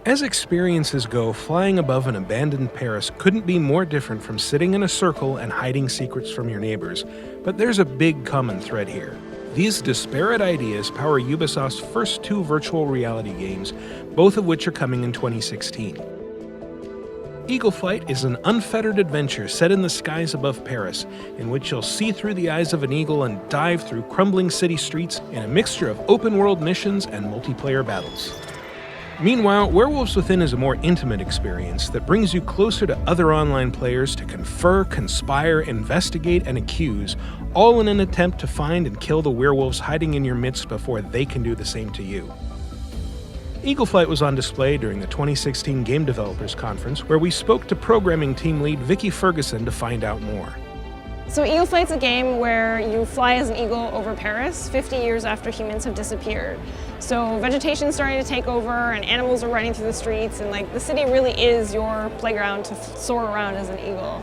As experiences go, flying above an abandoned Paris couldn't be more different from sitting in a circle and hiding secrets from your neighbors, but there's a big common thread here. These disparate ideas power Ubisoft's first two virtual reality games, both of which are coming in 2016. Eagle Flight is an unfettered adventure set in the skies above Paris, in which you'll see through the eyes of an eagle and dive through crumbling city streets in a mixture of open-world missions and multiplayer battles. Meanwhile, Werewolves Within is a more intimate experience that brings you closer to other online players to confer, conspire, investigate, and accuse, all in an attempt to find and kill the werewolves hiding in your midst before they can do the same to you. Eagle Flight was on display during the 2016 Game Developers Conference, where we spoke to programming team lead Vicky Ferguson to find out more. So Eagle Flight's a game where you fly as an eagle over Paris 50 years after humans have disappeared. So vegetation's starting to take over and animals are running through the streets, and the city really is your playground to soar around as an eagle.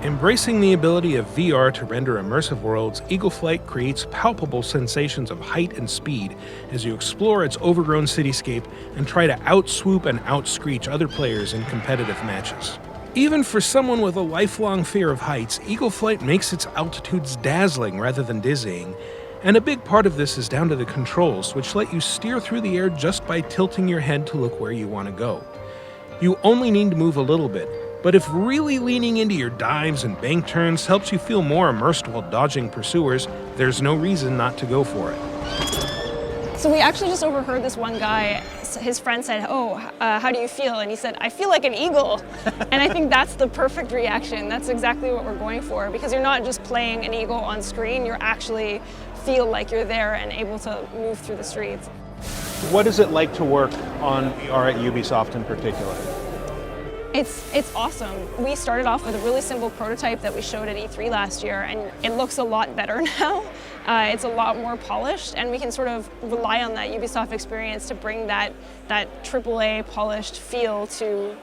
Embracing the ability of VR to render immersive worlds, Eagle Flight creates palpable sensations of height and speed as you explore its overgrown cityscape and try to outswoop and outscreech other players in competitive matches. Even for someone with a lifelong fear of heights, Eagle Flight makes its altitudes dazzling rather than dizzying, and a big part of this is down to the controls, which let you steer through the air just by tilting your head to look where you want to go. You only need to move a little bit, but if really leaning into your dives and bank turns helps you feel more immersed while dodging pursuers, there's no reason not to go for it. So we actually just overheard this one guy, his friend said, how do you feel? And he said, I feel like an eagle. And I think that's the perfect reaction. That's exactly what we're going for, because you're not just playing an eagle on screen, you're actually feel like you're there and able to move through the streets. What is it like to work on VR at Ubisoft in particular? It's awesome. We started off with a really simple prototype that we showed at E3 last year, and it looks a lot better now. It's a lot more polished, and we can sort of rely on that Ubisoft experience to bring that AAA polished feel to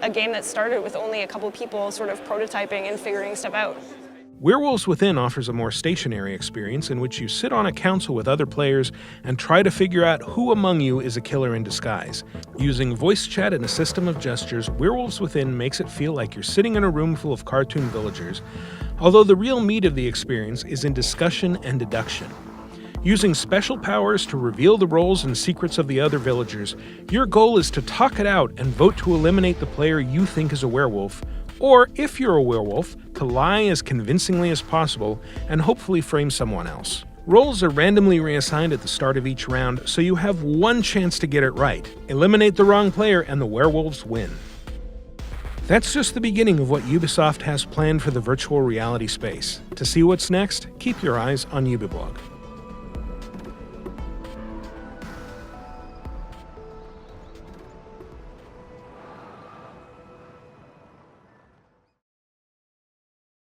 a game that started with only a couple people sort of prototyping and figuring stuff out. Werewolves Within offers a more stationary experience in which you sit on a council with other players and try to figure out who among you is a killer in disguise. Using voice chat and a system of gestures, Werewolves Within makes it feel like you're sitting in a room full of cartoon villagers, although the real meat of the experience is in discussion and deduction. Using special powers to reveal the roles and secrets of the other villagers, your goal is to talk it out and vote to eliminate the player you think is a werewolf, or, if you're a werewolf, to lie as convincingly as possible and hopefully frame someone else. Roles are randomly reassigned at the start of each round, so you have one chance to get it right. Eliminate the wrong player and the werewolves win. That's just the beginning of what Ubisoft has planned for the virtual reality space. To see what's next, keep your eyes on Ubiblog.